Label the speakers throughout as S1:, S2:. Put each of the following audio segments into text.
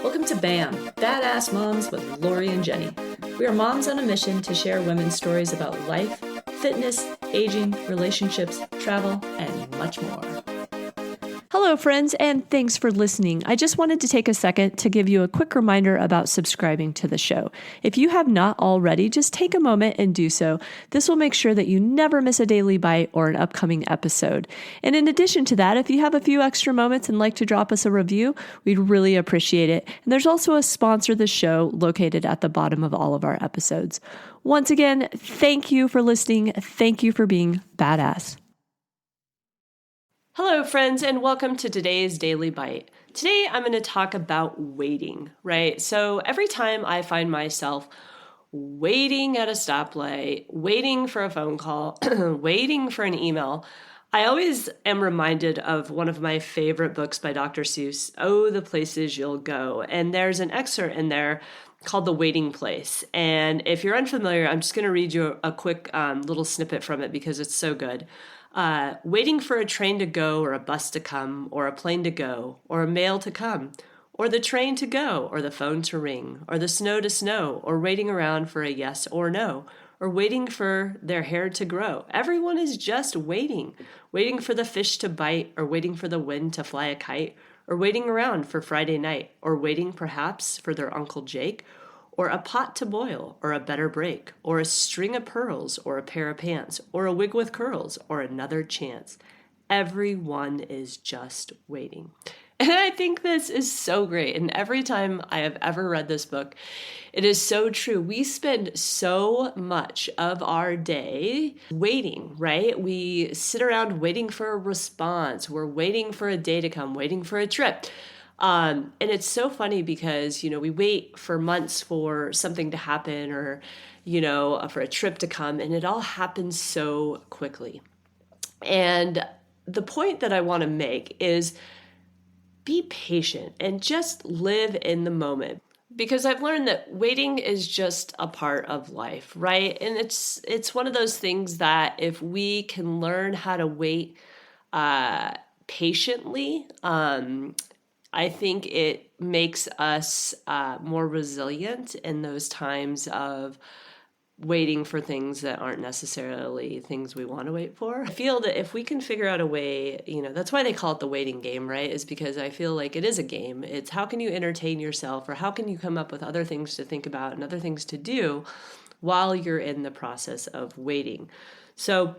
S1: Welcome to BAM, Badass Moms with Lori and Jenny. We are moms on a mission to share women's stories about life, fitness, aging, relationships, travel, and much more. Hello, friends, and thanks for listening. I just wanted to take a second to give you a quick reminder about subscribing to the show. If you have not already, just take a moment and do so. This will make sure that you never miss a daily bite or an upcoming episode. And in addition to that, if you have a few extra moments and like to drop us a review, we'd really appreciate it. And there's also a sponsor of the show located at the bottom of all of our episodes. Once again, thank you for listening. Thank you for being badass. Hello, friends, and welcome to today's Daily Bite. Today, I'm going to talk about waiting, right? So every time I find myself waiting at a stoplight, waiting for a phone call, waiting for an email, I always am reminded of one of my favorite books by Dr. Seuss, Oh, the Places You'll Go. And there's an excerpt in there called The Waiting Place. And if you're unfamiliar, I'm just going to read you a quick little snippet from it because it's so good. Waiting for a train to go or a bus to come or a plane to go or a mail to come or the train to go or the phone to ring or the snow to snow or waiting around for a yes or no or waiting for their hair to grow. Everyone is just waiting for the fish to bite or waiting for the wind to fly a kite or waiting around for Friday night or waiting perhaps for their Uncle Jake or a pot to boil, or a better break, or a string of pearls, or a pair of pants, or a wig with curls, or another chance. Everyone is just waiting. And I think this is so great. And every time I have ever read this book, it is so true. We spend so much of our day waiting, right? We sit around waiting for a response. We're waiting for a day to come, waiting for a trip. And it's so funny because, we wait for months for something to happen or, for a trip to come, and it all happens so quickly. And the point that I want to make is be patient and just live in the moment. Because I've learned that waiting is just a part of life, right? And it's one of those things that if we can learn how to wait patiently, I think it makes us more resilient in those times of waiting for things that aren't necessarily things we want to wait for. I feel that if we can figure out a way, that's why they call it the waiting game, right? Is because I feel like it is a game. It's how can you entertain yourself or how can you come up with other things to think about and other things to do while you're in the process of waiting. So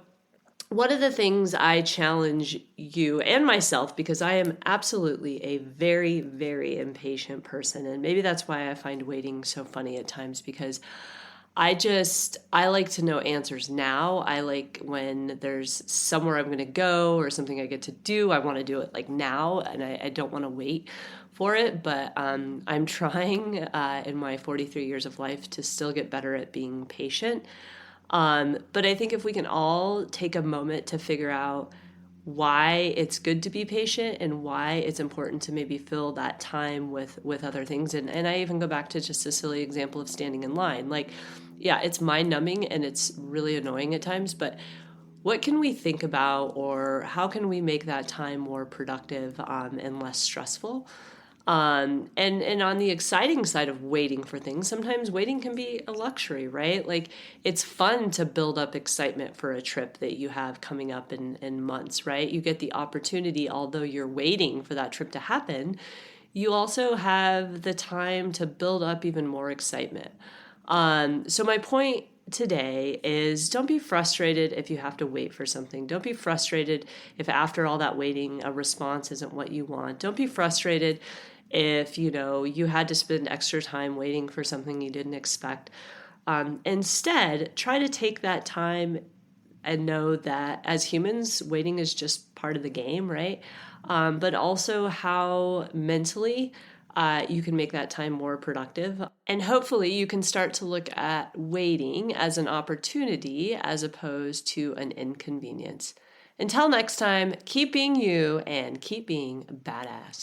S1: one of the things I challenge you and myself, because I am absolutely a very, very impatient person, and maybe that's why I find waiting so funny at times, because I like to know answers now. I like when there's somewhere I'm going to go or something I get to do, I want to do it like now, and I don't want to wait for it, but I'm trying in my 43 years of life to still get better at being patient. But I think if we can all take a moment to figure out why it's good to be patient and why it's important to maybe fill that time with other things. And I even go back to just a silly example of standing in line. Like, yeah, it's mind numbing and it's really annoying at times, but what can we think about or how can we make that time more productive and less stressful? And on the exciting side of waiting for things, sometimes waiting can be a luxury, right? Like it's fun to build up excitement for a trip that you have coming up in months, right? You get the opportunity, although you're waiting for that trip to happen, you also have the time to build up even more excitement. So my point today is don't be frustrated if you have to wait for something. Don't be frustrated if after all that waiting, a response isn't what you want. Don't be frustrated if, you had to spend extra time waiting for something you didn't expect. Instead, try to take that time and know that as humans, waiting is just part of the game, right? But also how mentally you can make that time more productive. And hopefully you can start to look at waiting as an opportunity as opposed to an inconvenience. Until next time, keep being you and keep being badass.